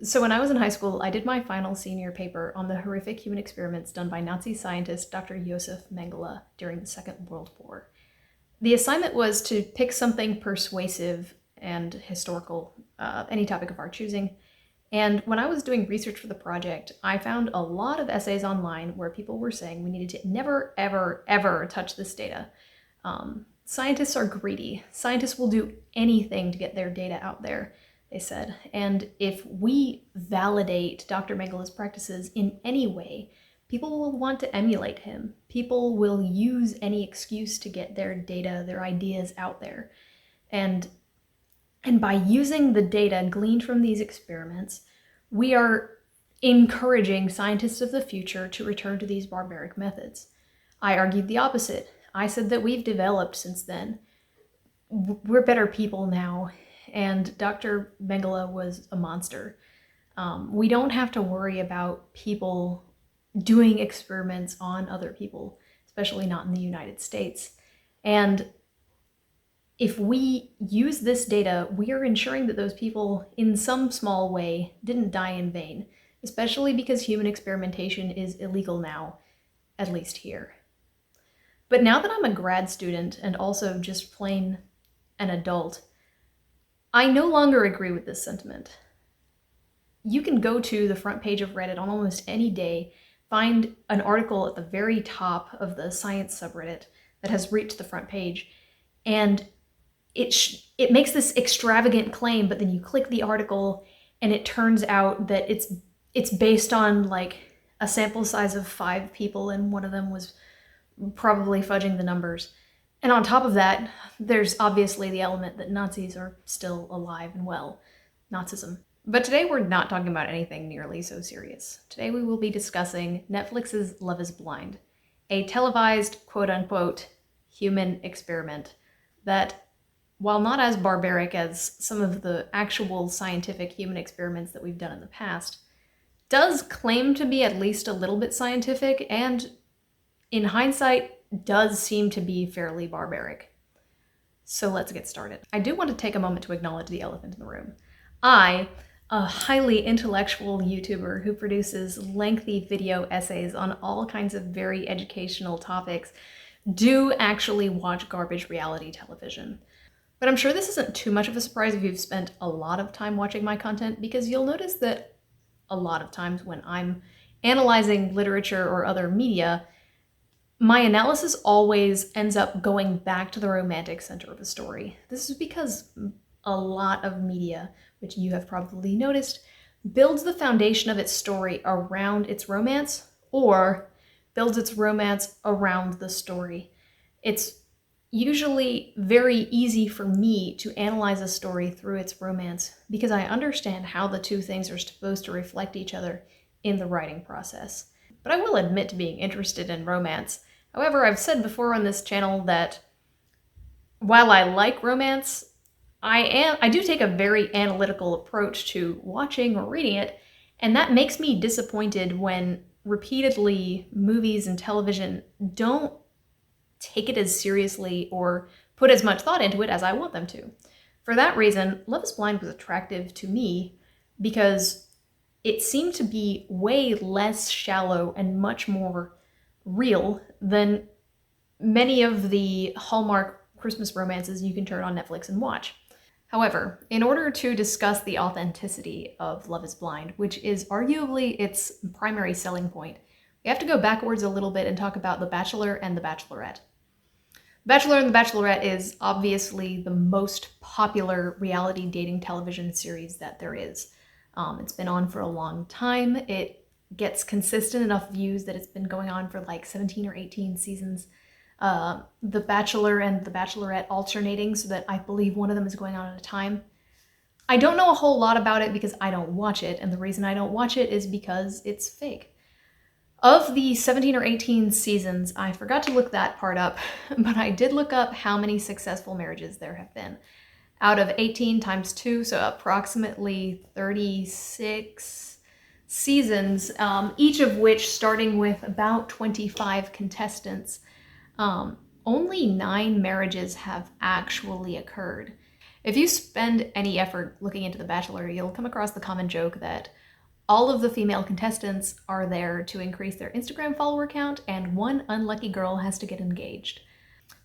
So when I was in high school, I did my final senior paper on the horrific human experiments done by Nazi scientist Dr. Josef Mengele during the Second World War. The assignment was to pick something persuasive and historical, any topic of our choosing. And when I was doing research for the project, I found a lot of essays online where people were saying we needed to never, ever, ever touch this data. Scientists are greedy. Scientists will do anything to get their data out there, they said. And if we validate Dr. Mengele's practices in any way, people will want to emulate him. People will use any excuse to get their data, their ideas out there. And by using the data gleaned from these experiments, we are encouraging scientists of the future to return to these barbaric methods. I argued the opposite. I said that we've developed since then. We're better people now, and Dr. Mengele was a monster. We don't have to worry about people doing experiments on other people, especially not in the United States. And if we use this data, we are ensuring that those people, in some small way, didn't die in vain, especially because human experimentation is illegal now, at least here. But now that I'm a grad student and also just plain an adult, I no longer agree with this sentiment. You can go to the front page of Reddit on almost any day, find an article at the very top of the science subreddit that has reached the front page, and it makes this extravagant claim, but then you click the article and it turns out that it's based on like a sample size of 5 people, and one of them was probably fudging the numbers. And on top of that, there's obviously the element that Nazis are still alive and well. Nazism. But today we're not talking about anything nearly so serious. Today we will be discussing Netflix's Love is Blind, a televised, quote-unquote, human experiment that, while not as barbaric as some of the actual scientific human experiments that we've done in the past, does claim to be at least a little bit scientific, and in hindsight, does seem to be fairly barbaric. So let's get started. I do want to take a moment to acknowledge the elephant in the room. I, a highly intellectual YouTuber who produces lengthy video essays on all kinds of very educational topics, do actually watch garbage reality television. But I'm sure this isn't too much of a surprise if you've spent a lot of time watching my content, because you'll notice that a lot of times when I'm analyzing literature or other media, my analysis always ends up going back to the romantic center of a story. This is because a lot of media, which you have probably noticed, builds the foundation of its story around its romance, or builds its romance around the story. It's usually very easy for me to analyze a story through its romance because I understand how the two things are supposed to reflect each other in the writing process. But I will admit to being interested in romance. However, I've said before on this channel that while I like romance, I do take a very analytical approach to watching or reading it, and that makes me disappointed when repeatedly movies and television don't take it as seriously or put as much thought into it as I want them to. For that reason, Love is Blind was attractive to me because it seemed to be way less shallow and much more real than many of the Hallmark Christmas romances you can turn on Netflix and watch. However, in order to discuss the authenticity of Love is Blind, which is arguably its primary selling point, we have to go backwards a little bit and talk about The Bachelor and The Bachelorette. Bachelor and The Bachelorette is obviously the most popular reality dating television series that there is. It's been on for a long time. It gets consistent enough views that it's been going on for like 17 or 18 seasons. The Bachelor and The Bachelorette alternating so that I believe one of them is going on at a time. I don't know a whole lot about it because I don't watch it, and the reason I don't watch it is because it's fake. Of the 17 or 18 seasons, I forgot to look that part up, but I did look up how many successful marriages there have been. Out of 18 times 2, so approximately 36 seasons, each of which starting with about 25 contestants, only 9 marriages have actually occurred. If you spend any effort looking into The Bachelor, you'll come across the common joke that all of the female contestants are there to increase their Instagram follower count, and one unlucky girl has to get engaged.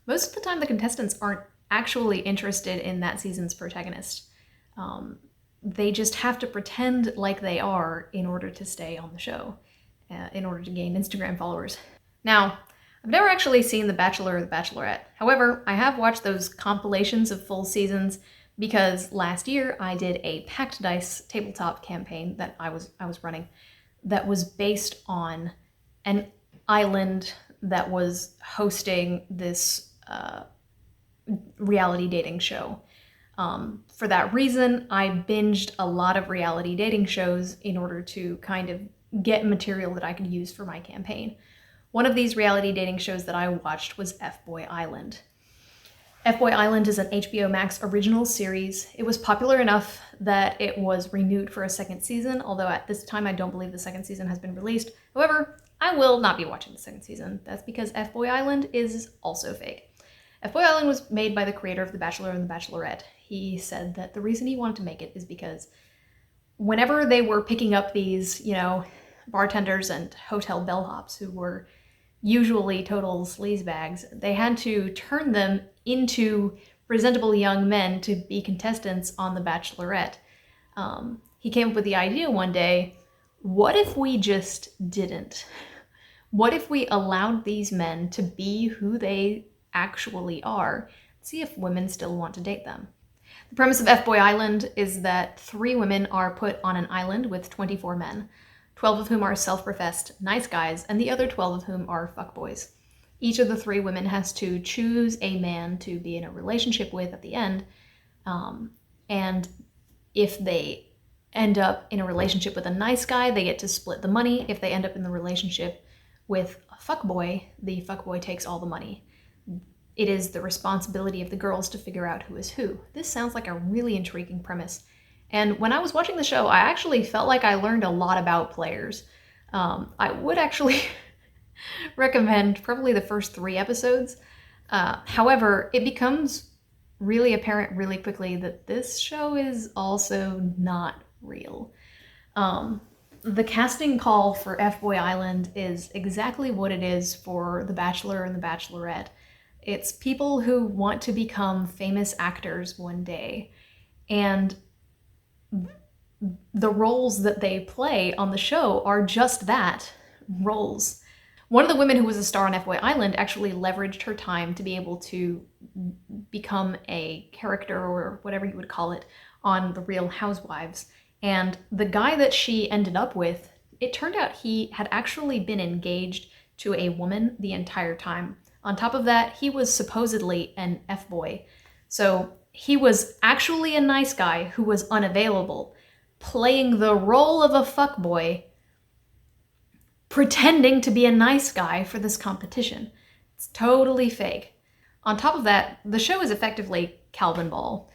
Most of the time, the contestants aren't actually interested in that season's protagonist. They just have to pretend like they are in order to stay on the show, in order to gain Instagram followers. Now, I've never actually seen The Bachelor or The Bachelorette. However, I have watched those compilations of full seasons because last year I did a Packed Dice tabletop campaign that I was running that was based on an island that was hosting this reality dating show. For that reason, I binged a lot of reality dating shows in order to kind of get material that I could use for my campaign. One of these reality dating shows that I watched was F-Boy Island. F-Boy Island is an HBO Max original series. It was popular enough that it was renewed for a second season, although at this time I don't believe the second season has been released. However, I will not be watching the second season. That's because F-Boy Island is also fake. F-Boy Island was made by the creator of The Bachelor and The Bachelorette. He said that the reason he wanted to make it is because whenever they were picking up these, bartenders and hotel bellhops who were usually total sleazebags, they had to turn them into presentable young men to be contestants on The Bachelorette. He came up with the idea one day, what if we just didn't? What if we allowed these men to be who they actually are? See if women still want to date them. The premise of F-Boy Island is that 3 women are put on an island with 24 men, 12 of whom are self-professed nice guys, and the other 12 of whom are fuckboys. Each of the 3 women has to choose a man to be in a relationship with at the end, and if they end up in a relationship with a nice guy, they get to split the money. If they end up in the relationship with a fuckboy, the fuckboy takes all the money. It is the responsibility of the girls to figure out who is who. This sounds like a really intriguing premise. And when I was watching the show, I actually felt like I learned a lot about players. I would actually recommend probably the first 3 episodes. However, it becomes really apparent really quickly that this show is also not real. The casting call for F-Boy Island is exactly what it is for The Bachelor and The Bachelorette. It's people who want to become famous actors one day, and the roles that they play on the show are just that, roles. One of the women who was a star on F-Boy Island actually leveraged her time to be able to become a character, or whatever you would call it, on The Real Housewives. And the guy that she ended up with, it turned out he had actually been engaged to a woman the entire time. On top of that, he was supposedly an F-boy. So he was actually a nice guy who was unavailable, playing the role of a fuckboy, pretending to be a nice guy for this competition. It's totally fake. On top of that, the show is effectively Calvin Ball.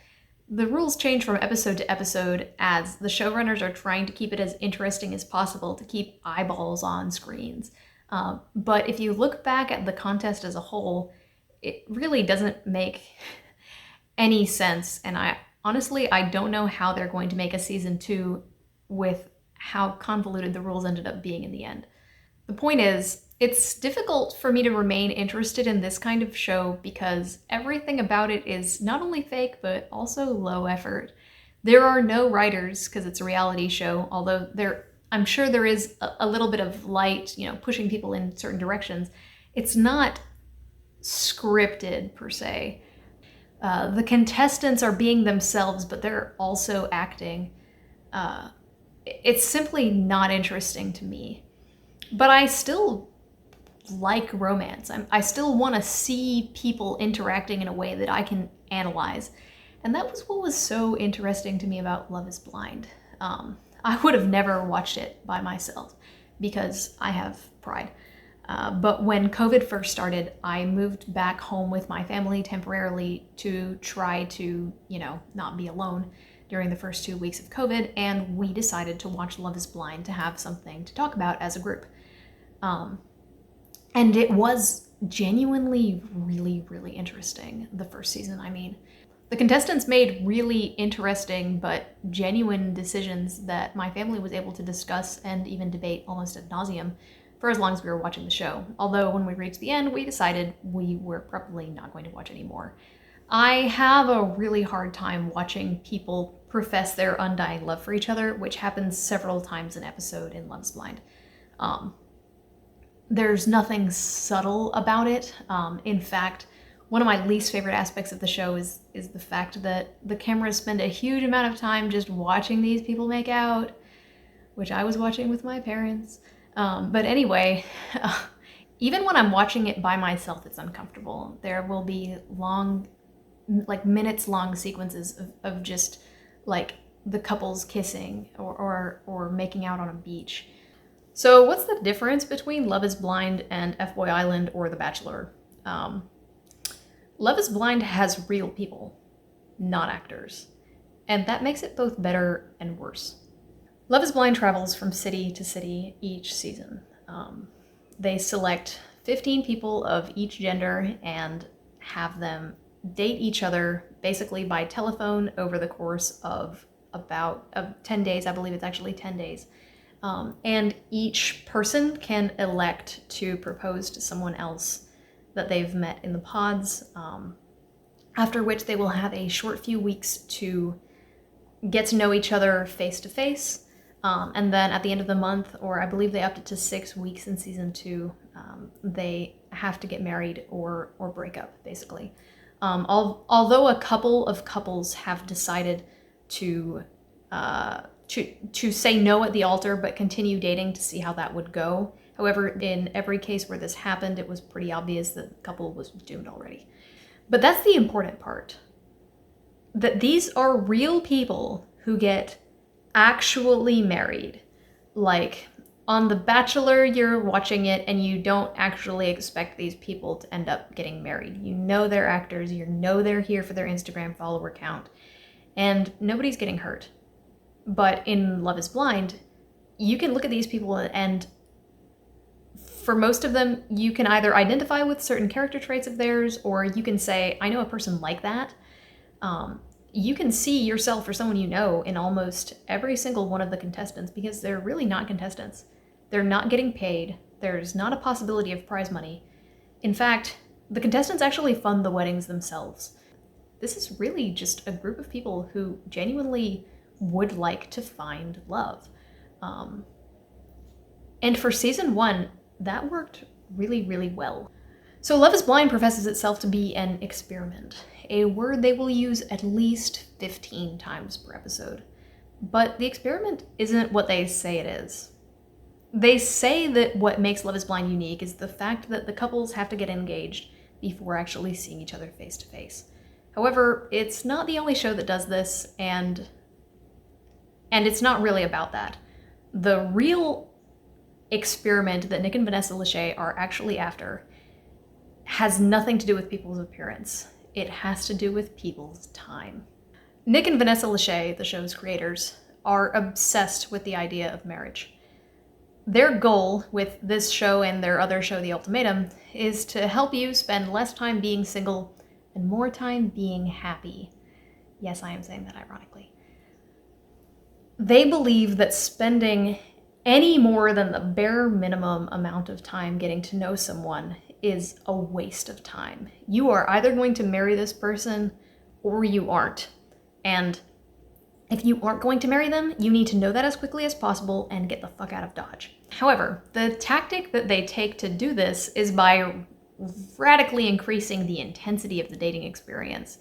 The rules change from episode to episode as the showrunners are trying to keep it as interesting as possible to keep eyeballs on screens. But if you look back at the contest as a whole, it really doesn't make any sense. And I don't know how they're going to make a season 2 with how convoluted the rules ended up being in the end. The point is, it's difficult for me to remain interested in this kind of show because everything about it is not only fake, but also low effort. There are no writers because it's a reality show, although I'm sure there is a little bit of light, pushing people in certain directions. It's not scripted per se. The contestants are being themselves, but they're also acting. It's simply not interesting to me. But I still like romance. I still want to see people interacting in a way that I can analyze. And that was what was so interesting to me about Love is Blind. I would have never watched it by myself because I have pride. But when COVID first started, I moved back home with my family temporarily to try to, not be alone during the first 2 weeks of COVID. And we decided to watch Love is Blind to have something to talk about as a group. And it was genuinely really, really interesting, the first season, The contestants made really interesting but genuine decisions that my family was able to discuss and even debate almost ad nauseum for as long as we were watching the show. Although when we reached the end, we decided we were probably not going to watch anymore. I have a really hard time watching people profess their undying love for each other, which happens several times an episode in Love is Blind. There's nothing subtle about it. In fact, one of my least favorite aspects of the show is the fact that the cameras spend a huge amount of time just watching these people make out, which I was watching with my parents. But anyway, even when I'm watching it by myself, it's uncomfortable. There will be long, like minutes long sequences of just like the couples kissing or making out on a beach. So what's the difference between Love is Blind and F-Boy Island or The Bachelor? Love is Blind has real people, not actors. And that makes it both better and worse. Love is Blind travels from city to city each season. They select 15 people of each gender and have them date each other basically by telephone over the course of about 10 days. I believe it's actually 10 days. And each person can elect to propose to someone else that they've met in the pods, after which they will have a short few weeks to get to know each other face to face. And then at the end of the month, or I believe they upped it to 6 weeks in season 2, they have to get married or break up, basically. Although a couple of couples have decided to say no at the altar, but continue dating to see how that would go. However, in every case where this happened, it was pretty obvious that the couple was doomed already. But that's the important part. That these are real people who get actually married. Like, on The Bachelor, you're watching it and you don't actually expect these people to end up getting married. You know they're actors, you know they're here for their Instagram follower count, and nobody's getting hurt. But in Love is Blind, you can look at these people and for most of them, you can either identify with certain character traits of theirs, or you can say, I know a person like that. You can see yourself or someone you know in almost every single one of the contestants because they're really not contestants. They're not getting paid. There's not a possibility of prize money. In fact, the contestants actually fund the weddings themselves. This is really just a group of people who genuinely would like to find love. And for season 1, that worked really, really well. So Love is Blind professes itself to be an experiment, a word they will use at least 15 times per episode. But the experiment isn't what they say it is. They say that what makes Love is Blind unique is the fact that the couples have to get engaged before actually seeing each other face to face. However, it's not the only show that does this, and it's not really about that. The real experiment that Nick and Vanessa Lachey are actually after has nothing to do with people's appearance. It has to do with people's time. Nick and Vanessa Lachey, the show's creators, are obsessed with the idea of marriage. Their goal with this show and their other show, The Ultimatum, is to help you spend less time being single and more time being happy. Yes, I am saying that ironically. They believe that spending any more than the bare minimum amount of time getting to know someone is a waste of time. You are either going to marry this person or you aren't. And if you aren't going to marry them, you need to know that as quickly as possible and get the fuck out of Dodge. However, the tactic that they take to do this is by radically increasing the intensity of the dating experience,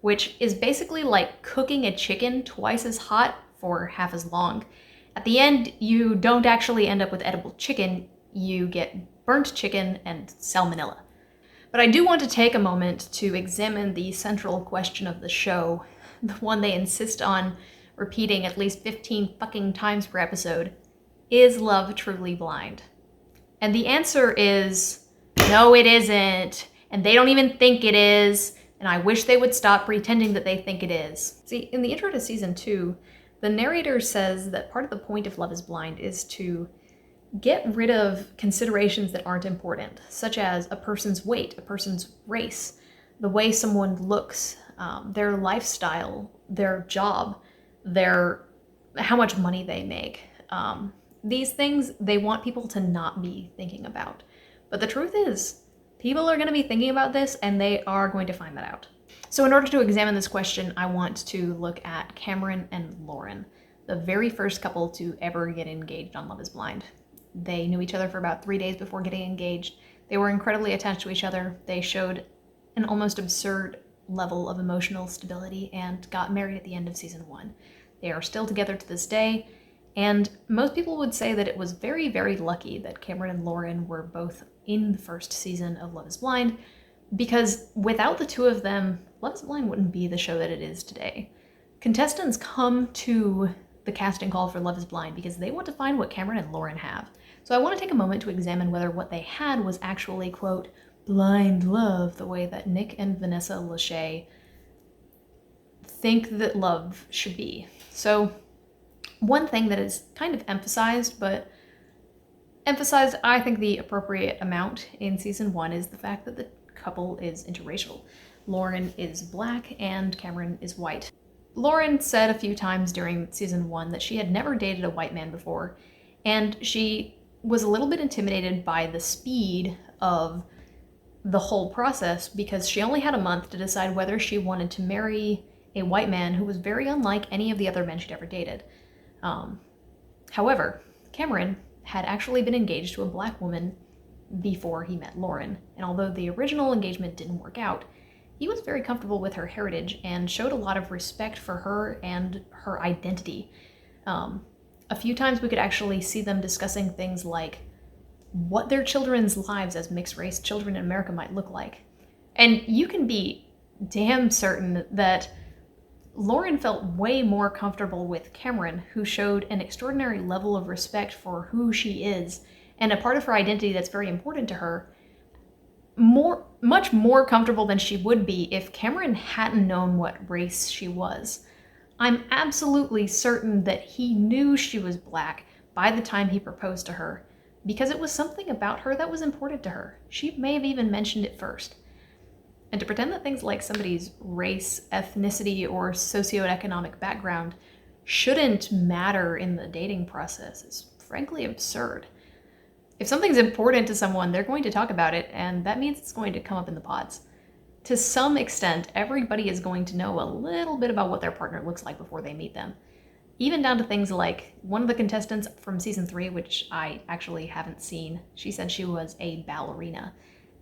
which is basically like cooking a chicken twice as hot for half as long. At the end, you don't actually end up with edible chicken, you get burnt chicken and salmonella. But I do want to take a moment to examine the central question of the show, the one they insist on repeating at least 15 fucking times per episode. Is love truly blind? And the answer is, no, it isn't. And they don't even think it is. And I wish they would stop pretending that they think it is. See, in the intro to season 2, the narrator says that part of the point of Love is Blind is to get rid of considerations that aren't important, such as a person's weight, a person's race, the way someone looks, their lifestyle, their job, how much money they make. These things they want people to not be thinking about. But the truth is, people are going to be thinking about this, and they are going to find that out. So in order to examine this question, I want to look at Cameron and Lauren, the very first couple to ever get engaged on Love is Blind. They knew each other for about 3 days before getting engaged. They were incredibly attached to each other. They showed an almost absurd level of emotional stability and got married at the end of season 1. They are still together to this day, and most people would say that it was very, very lucky that Cameron and Lauren were both in the first season of Love is Blind, because without the two of them, Love is Blind wouldn't be the show that it is today. Contestants come to the casting call for Love is Blind because they want to find what Cameron and Lauren have. So I want to take a moment to examine whether what they had was actually, quote, blind love, the way that Nick and Vanessa Lachey think that love should be. So one thing that is kind of emphasized, but emphasized I think the appropriate amount in season 1, is the fact that the couple is interracial. Lauren is black and Cameron is white. Lauren said a few times during season 1 that she had never dated a white man before, and she was a little bit intimidated by the speed of the whole process because she only had a month to decide whether she wanted to marry a white man who was very unlike any of the other men she'd ever dated. However, Cameron had actually been engaged to a black woman before he met Lauren, and although the original engagement didn't work out, he was very comfortable with her heritage and showed a lot of respect for her and her identity. A few times we could actually see them discussing things like what their children's lives as mixed-race children in America might look like. And you can be damn certain that Lauren felt way more comfortable with Cameron, who showed an extraordinary level of respect for who she is and a part of her identity that's very important to her, much more comfortable than she would be if Cameron hadn't known what race she was. I'm absolutely certain that he knew she was black by the time he proposed to her, because it was something about her that was important to her. She may have even mentioned it first. And to pretend that things like somebody's race, ethnicity, or socioeconomic background shouldn't matter in the dating process is frankly absurd. If something's important to someone, they're going to talk about it, and that means it's going to come up in the pods. To some extent, everybody is going to know a little bit about what their partner looks like before they meet them. Even down to things like one of the contestants from season 3, which I actually haven't seen, she said she was a ballerina.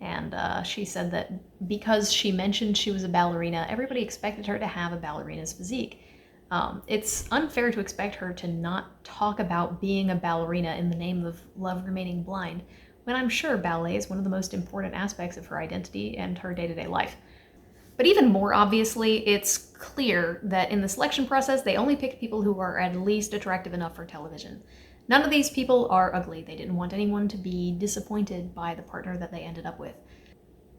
And she said that because she mentioned she was a ballerina, everybody expected her to have a ballerina's physique. It's unfair to expect her to not talk about being a ballerina in the name of love remaining blind, when I'm sure ballet is one of the most important aspects of her identity and her day-to-day life. But even more obviously, it's clear that in the selection process, they only picked people who are at least attractive enough for television. None of these people are ugly. They didn't want anyone to be disappointed by the partner that they ended up with.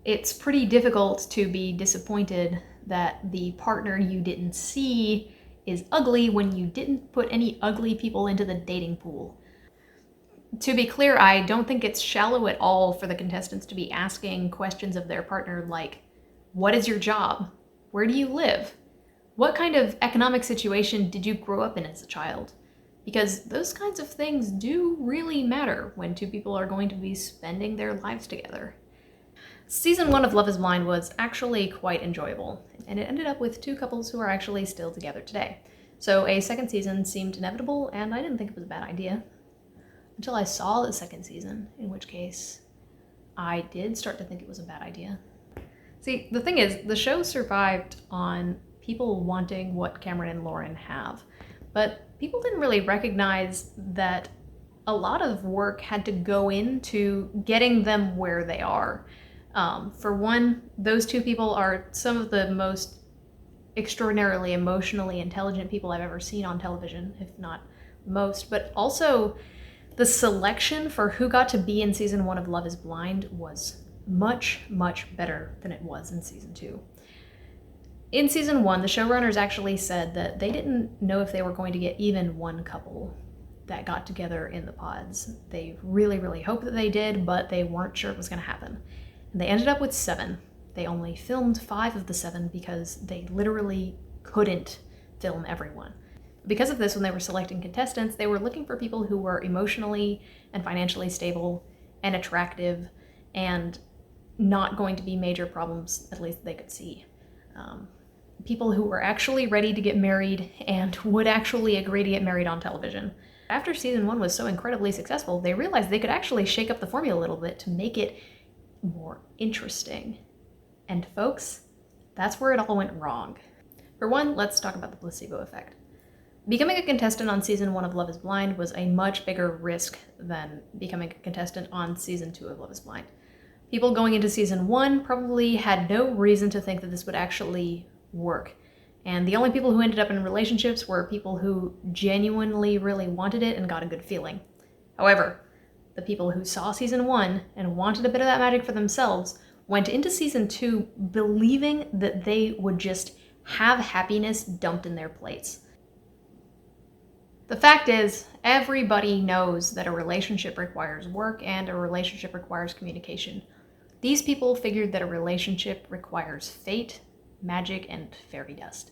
It's pretty difficult to be disappointed that the partner you didn't see is ugly when you didn't put any ugly people into the dating pool. To be clear, I don't think it's shallow at all for the contestants to be asking questions of their partner like, what is your job? Where do you live? What kind of economic situation did you grow up in as a child? Because those kinds of things do really matter when two people are going to be spending their lives together. Season 1 of Love is Blind was actually quite enjoyable, and it ended up with two couples who are actually still together today. So a second season seemed inevitable, and I didn't think it was a bad idea. Until I saw the second season, in which case I did start to think it was a bad idea. See, the thing is, the show survived on people wanting what Cameron and Lauren have, but people didn't really recognize that a lot of work had to go into getting them where they are. For one, those two people are some of the most extraordinarily emotionally intelligent people I've ever seen on television, if not most, but also the selection for who got to be in season 1 of Love is Blind was much, much better than it was in season 2. In season 1, the showrunners actually said that they didn't know if they were going to get even one couple that got together in the pods. They really, really hoped that they did, but they weren't sure it was going to happen. And they ended up with 7. They only filmed 5 of the 7 because they literally couldn't film everyone. Because of this, when they were selecting contestants, they were looking for people who were emotionally and financially stable and attractive and not going to be major problems, at least they could see. People who were actually ready to get married and would actually agree to get married on television. After season 1 was so incredibly successful, they realized they could actually shake up the formula a little bit to make it more interesting. And folks, that's where it all went wrong. For one, let's talk about the placebo effect. Becoming a contestant on season 1 of Love is Blind was a much bigger risk than becoming a contestant on season 2 of Love is Blind. People going into season 1 probably had no reason to think that this would actually work. And the only people who ended up in relationships were people who genuinely really wanted it and got a good feeling. However, the people who saw season 1 and wanted a bit of that magic for themselves went into season 2 believing that they would just have happiness dumped in their plates. The fact is, everybody knows that a relationship requires work and a relationship requires communication. These people figured that a relationship requires fate, magic, and fairy dust.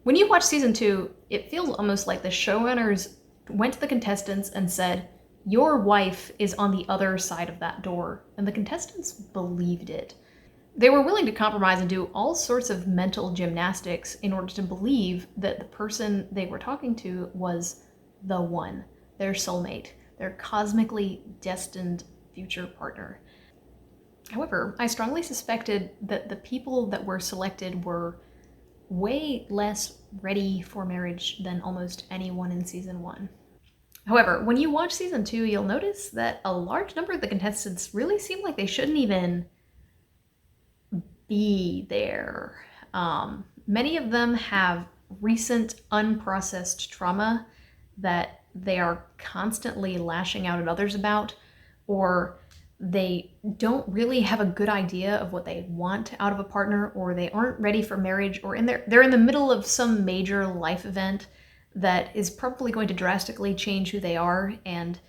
When you watch season 2, it feels almost like the showrunners went to the contestants and said, "Your wife is on the other side of that door," and the contestants believed it. They were willing to compromise and do all sorts of mental gymnastics in order to believe that the person they were talking to was the one, their soulmate, their cosmically destined future partner. However, I strongly suspected that the people that were selected were way less ready for marriage than almost anyone in season 1. However, when you watch season 2, you'll notice that a large number of the contestants really seem like they shouldn't even be there. Many of them have recent unprocessed trauma that they are constantly lashing out at others about, or they don't really have a good idea of what they want out of a partner, or they aren't ready for marriage, or they're in the middle of some major life event that is probably going to drastically change who they are, and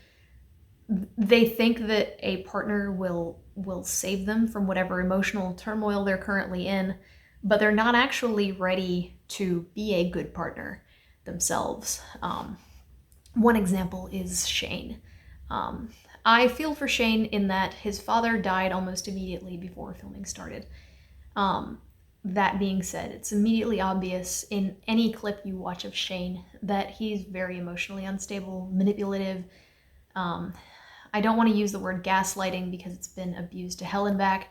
they think that a partner will save them from whatever emotional turmoil they're currently in, but they're not actually ready to be a good partner themselves. One example is Shane. I feel for Shane in that his father died almost immediately before filming started. That being said, it's immediately obvious in any clip you watch of Shane that he's very emotionally unstable, manipulative. I don't want to use the word gaslighting because it's been abused to hell and back,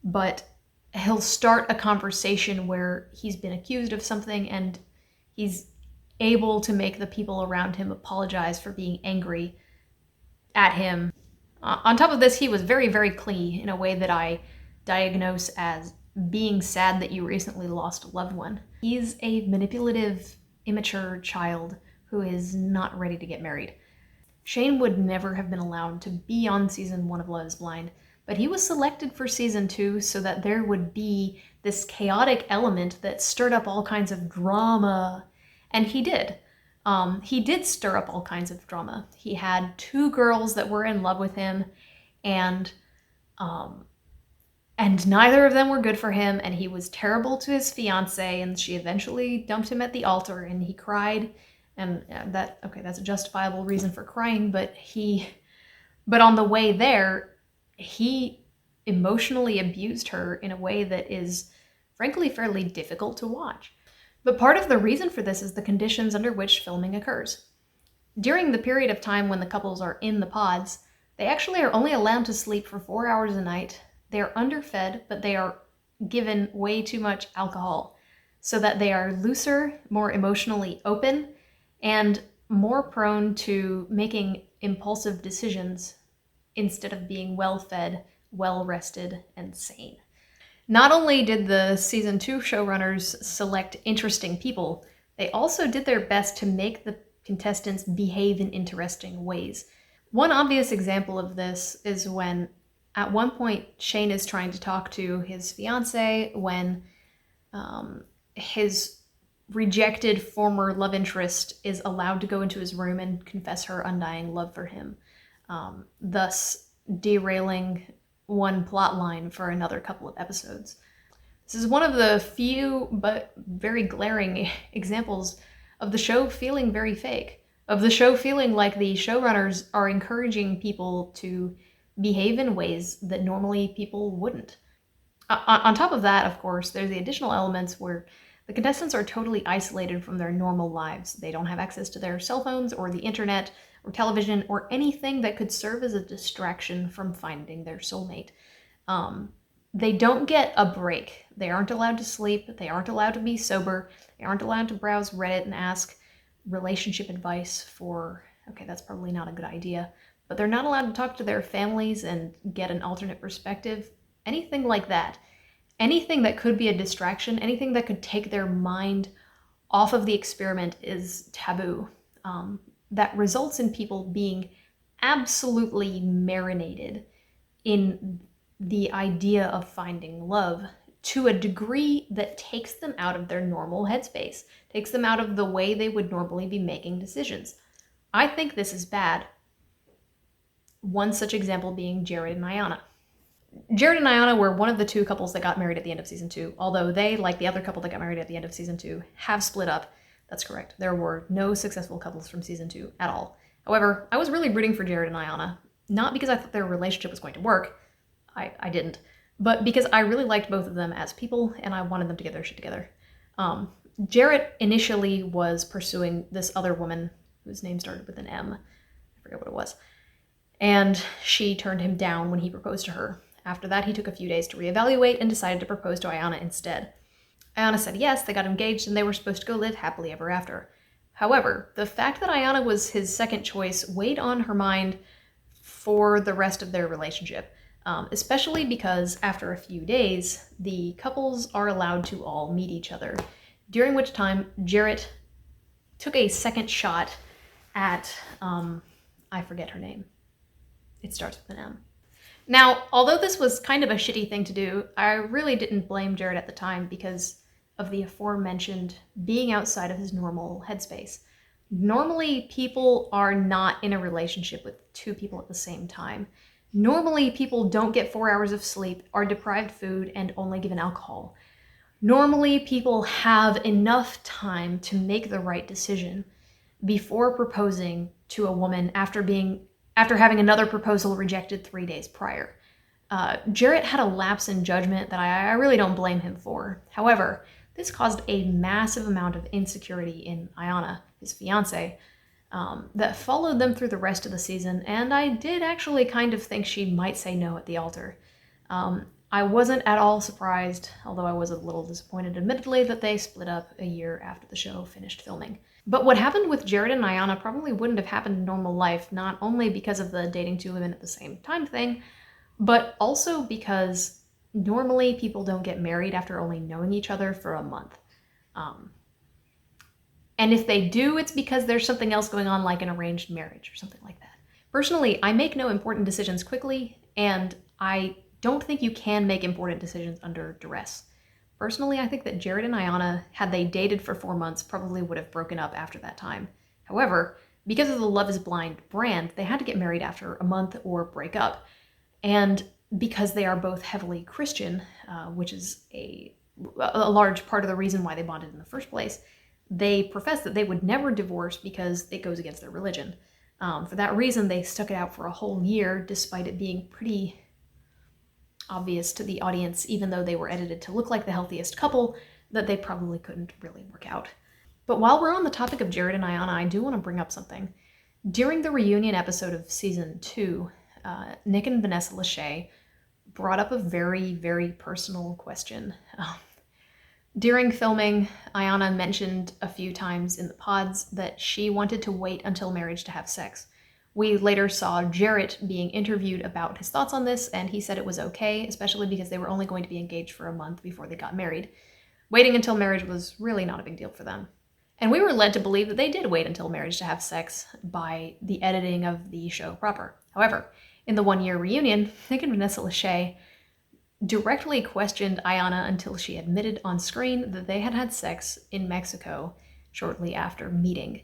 but he'll start a conversation where he's been accused of something and he's able to make the people around him apologize for being angry at him. On top of this, he was very, very clingy in a way that I diagnose as being sad that you recently lost a loved one. He's a manipulative, immature child who is not ready to get married. Shane would never have been allowed to be on season 1 of Love is Blind, but he was selected for season 2 so that there would be this chaotic element that stirred up all kinds of drama. And he did. He did stir up all kinds of drama. He had 2 girls that were in love with him, and neither of them were good for him, and he was terrible to his fiance, and she eventually dumped him at the altar, and he cried, and that's a justifiable reason for crying, but on the way there, he emotionally abused her in a way that is frankly fairly difficult to watch. But part of the reason for this is the conditions under which filming occurs. During the period of time when the couples are in the pods, they actually are only allowed to sleep for 4 hours a night. They are underfed, but they are given way too much alcohol so that they are looser, more emotionally open, and more prone to making impulsive decisions instead of being well-fed, well-rested, and sane. Not only did the season 2 showrunners select interesting people, they also did their best to make the contestants behave in interesting ways. One obvious example of this is when, at one point, Shane is trying to talk to his fiance when his rejected former love interest is allowed to go into his room and confess her undying love for him, thus derailing one plot line for another couple of episodes. This is one of the few but very glaring examples of the show feeling very fake, of the show feeling like the showrunners are encouraging people to behave in ways that normally people wouldn't. On top of that, of course, there's the additional elements where the contestants are totally isolated from their normal lives. They don't have access to their cell phones or the internet or television or anything that could serve as a distraction from finding their soulmate. They don't get a break. They aren't allowed to sleep. They aren't allowed to be sober. They aren't allowed to browse Reddit and ask relationship advice for, okay, that's probably not a good idea, but they're not allowed to talk to their families and get an alternate perspective. Anything like that. Anything that could be a distraction, anything that could take their mind off of the experiment is taboo. That results in people being absolutely marinated in the idea of finding love to a degree that takes them out of their normal headspace, takes them out of the way they would normally be making decisions. I think this is bad. One such example being Jared and Ayana. Jared and Ayana were one of the two couples that got married at the end of season 2, although they, like the other couple that got married at the end of season 2, have split up. That's correct. There were no successful couples from season 2 at all. However, I was really rooting for Jared and Ayana, not because I thought their relationship was going to work. I didn't. But because I really liked both of them as people, and I wanted them to get their shit together. Jarrett initially was pursuing this other woman whose name started with an M. I forget what it was. And she turned him down when he proposed to her. After that, he took a few days to reevaluate and decided to propose to Ayana instead. Ayana said yes, they got engaged, and they were supposed to go live happily ever after. However, the fact that Ayana was his second choice weighed on her mind for the rest of their relationship. Especially because after a few days, the couples are allowed to all meet each other, during which time Jarrett took a second shot at, I forget her name. It starts with an M. Now, although this was kind of a shitty thing to do, I really didn't blame Jarrett at the time because of the aforementioned being outside of his normal headspace. Normally, people are not in a relationship with two people at the same time. Normally, people don't get 4 hours of sleep, are deprived food, and only given alcohol. Normally, people have enough time to make the right decision before proposing to a woman after having another proposal rejected 3 days prior. Jarrett had a lapse in judgment that I really don't blame him for. However, this caused a massive amount of insecurity in Ayana, his fiancée, that followed them through the rest of the season, and I did actually kind of think she might say no at the altar. I wasn't at all surprised, although I was a little disappointed, admittedly, that they split up a year after the show finished filming. But what happened with Jared and Ayana probably wouldn't have happened in normal life, not only because of the dating two women at the same time thing, but also because normally people don't get married after only knowing each other for a month. And if they do, it's because there's something else going on, like an arranged marriage or something like that. Personally, I make no important decisions quickly, and I don't think you can make important decisions under duress. Personally, I think that Jared and Ayana, had they dated for 4 months, probably would have broken up after that time. However, because of the Love is Blind brand, they had to get married after a month or break up. And because they are both heavily Christian, which is a large part of the reason why they bonded in the first place, they profess that they would never divorce because it goes against their religion. For that reason, they stuck it out for a whole year, despite it being pretty obvious to the audience, even though they were edited to look like the healthiest couple, that they probably couldn't really work out. But while we're on the topic of Jared and Ayana, I do want to bring up something. During the reunion episode of season 2, Nick and Vanessa Lachey brought up a very, very personal question. During filming, Ayana mentioned a few times in the pods that she wanted to wait until marriage to have sex. We later saw Jarrett being interviewed about his thoughts on this, and he said it was okay, especially because they were only going to be engaged for a month before they got married. Waiting until marriage was really not a big deal for them. And we were led to believe that they did wait until marriage to have sex by the editing of the show proper. However, in the one-year reunion, Nick and Vanessa Lachey directly questioned Ayana until she admitted on screen that they had had sex in Mexico shortly after meeting.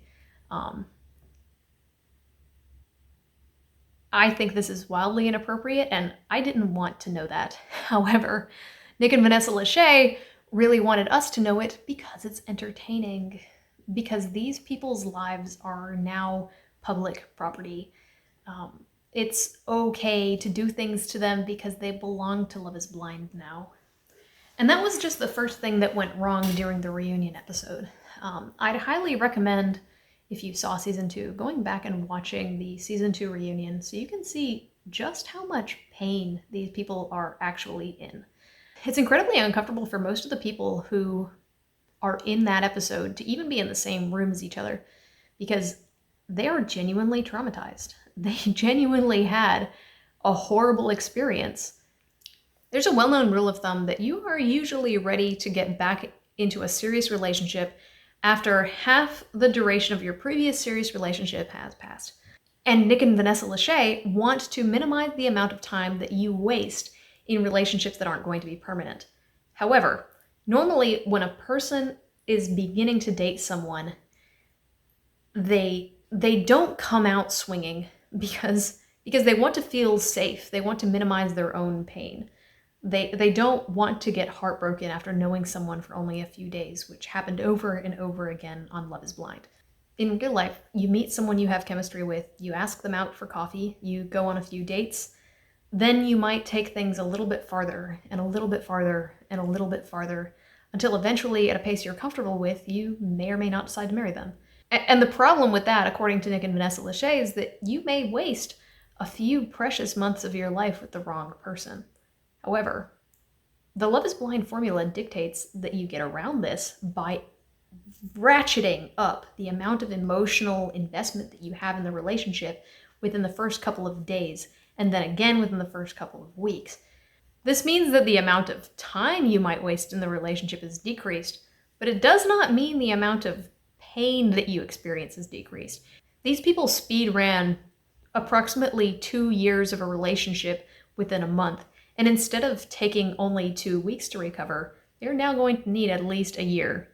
I think this is wildly inappropriate, and I didn't want to know that. However, Nick and Vanessa Lachey really wanted us to know it because it's entertaining. Because these people's lives are now public property. It's okay to do things to them because they belong to Love is Blind now. And that was just the first thing that went wrong during the reunion episode. I'd highly recommend, if you saw season 2, going back and watching the season 2 reunion so you can see just how much pain these people are actually in. It's incredibly uncomfortable for most of the people who are in that episode to even be in the same room as each other because they are genuinely traumatized. They genuinely had a horrible experience. There's a well-known rule of thumb that you are usually ready to get back into a serious relationship after half the duration of your previous serious relationship has passed. And Nick and Vanessa Lachey want to minimize the amount of time that you waste in relationships that aren't going to be permanent. However, normally when a person is beginning to date someone, they don't come out swinging because they want to feel safe. They want to minimize their own pain. They don't want to get heartbroken after knowing someone for only a few days, which happened over and over again on Love is Blind. In real life, you meet someone you have chemistry with, you ask them out for coffee, you go on a few dates, then you might take things a little bit farther, and a little bit farther, and a little bit farther, until eventually, at a pace you're comfortable with, you may or may not decide to marry them. And the problem with that, according to Nick and Vanessa Lachey, is that you may waste a few precious months of your life with the wrong person. However, the Love is Blind formula dictates that you get around this by ratcheting up the amount of emotional investment that you have in the relationship within the first couple of days, and then again within the first couple of weeks. This means that the amount of time you might waste in the relationship is decreased, but it does not mean the amount of pain that you experience is decreased. These people speed ran approximately 2 years of a relationship within a month, and instead of taking only 2 weeks to recover, they're now going to need at least a year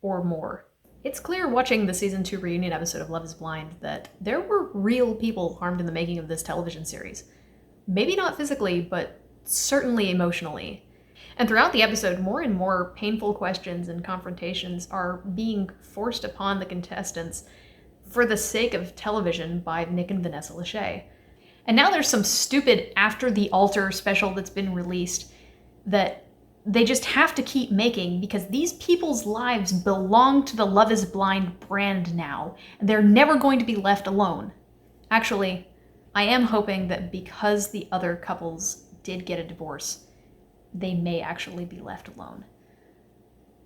or more. It's clear watching the season 2 reunion episode of Love is Blind that there were real people harmed in the making of this television series. Maybe not physically, but certainly emotionally. And throughout the episode, more and more painful questions and confrontations are being forced upon the contestants for the sake of television by Nick and Vanessa Lachey. And now there's some stupid After the Altar special that's been released that they just have to keep making because these people's lives belong to the Love is Blind brand now, and they're never going to be left alone. Actually, I am hoping that because the other couples did get a divorce, they may actually be left alone.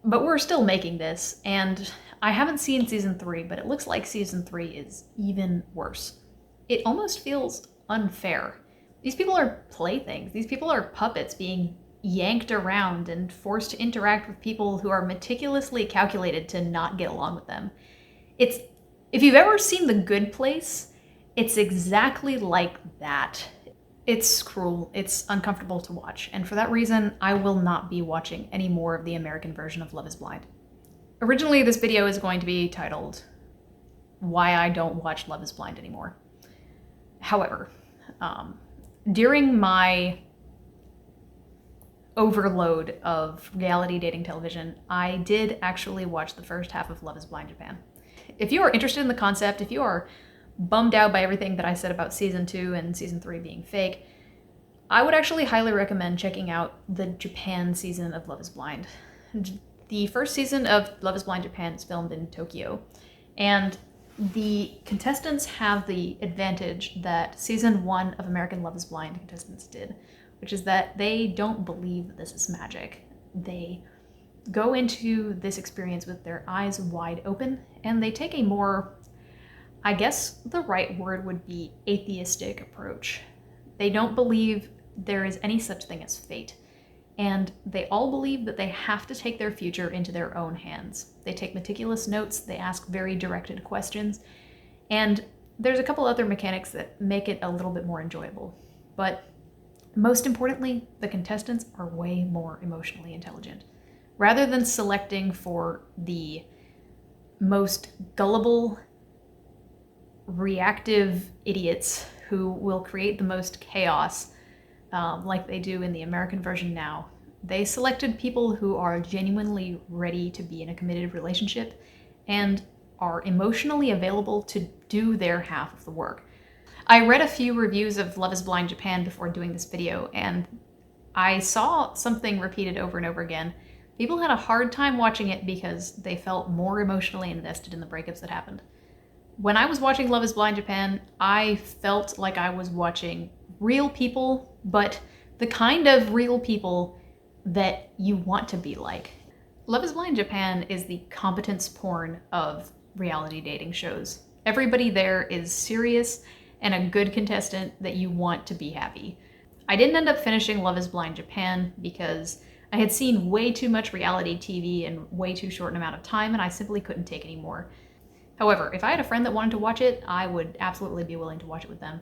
But we're still making this, and I haven't seen season 3, but it looks like season 3 is even worse. It almost feels unfair. These people are playthings. These people are puppets being yanked around and forced to interact with people who are meticulously calculated to not get along with them. If you've ever seen The Good Place, it's exactly like that. It's cruel, it's uncomfortable to watch, and for that reason, I will not be watching any more of the American version of Love is Blind. Originally, this video is going to be titled, Why I Don't Watch Love is Blind Anymore. However, during my overload of reality dating television, I did actually watch the first half of Love is Blind Japan. If you are interested in the concept, if you are bummed out by everything that I said about season 2 and season 3 being fake, I would actually highly recommend checking out the Japan season of Love is Blind. The first season of Love is Blind Japan is filmed in Tokyo, and the contestants have the advantage that season 1 of American Love is Blind contestants did, which is that they don't believe that this is magic. They go into this experience with their eyes wide open, and they take a more, I guess the right word would be atheistic approach. They don't believe there is any such thing as fate, and they all believe that they have to take their future into their own hands. They take meticulous notes, they ask very directed questions, and there's a couple other mechanics that make it a little bit more enjoyable. But most importantly, the contestants are way more emotionally intelligent. Rather than selecting for the most gullible, reactive idiots who will create the most chaos, like they do in the American version now, They selected people who are genuinely ready to be in a committed relationship and are emotionally available to do their half of the work. I read a few reviews of Love is Blind Japan before doing this video, and I saw something repeated over and over again. People had a hard time watching it because they felt more emotionally invested in the breakups that happened. When I was watching Love is Blind Japan, I felt like I was watching real people, but the kind of real people that you want to be like. Love is Blind Japan is the competence porn of reality dating shows. Everybody there is serious and a good contestant that you want to be happy. I didn't end up finishing Love is Blind Japan because I had seen way too much reality TV in way too short an amount of time, and I simply couldn't take any more. However, if I had a friend that wanted to watch it, I would absolutely be willing to watch it with them.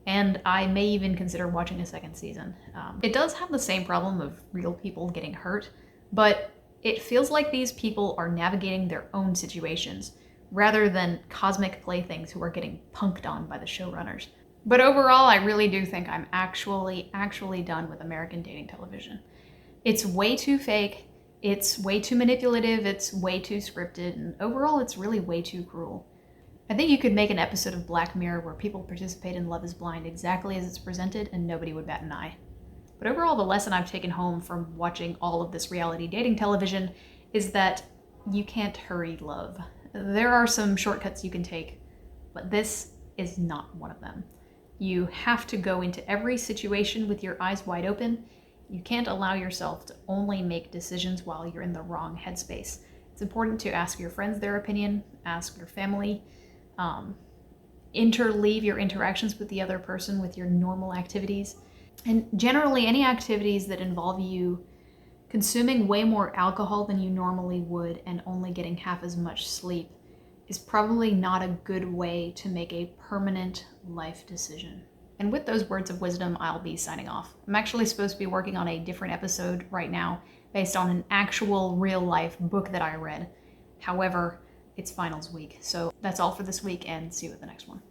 And I may even consider watching a second season. It does have the same problem of real people getting hurt, but it feels like these people are navigating their own situations, rather than cosmic playthings who are getting punked on by the showrunners. But overall, I really do think I'm actually done with American dating television. It's way too fake, it's way too manipulative, it's way too scripted, and overall it's really way too cruel. I think you could make an episode of Black Mirror where people participate in Love is Blind exactly as it's presented and nobody would bat an eye. But overall, the lesson I've taken home from watching all of this reality dating television is that you can't hurry love. There are some shortcuts you can take, but this is not one of them. You have to go into every situation with your eyes wide open. You can't allow yourself to only make decisions while you're in the wrong headspace. It's important to ask your friends their opinion, ask your family, interleave your interactions with the other person with your normal activities. And generally, any activities that involve you consuming way more alcohol than you normally would and only getting half as much sleep is probably not a good way to make a permanent life decision. And with those words of wisdom, I'll be signing off. I'm actually supposed to be working on a different episode right now based on an actual real-life book that I read. However, it's finals week. So that's all for this week, and see you at the next one.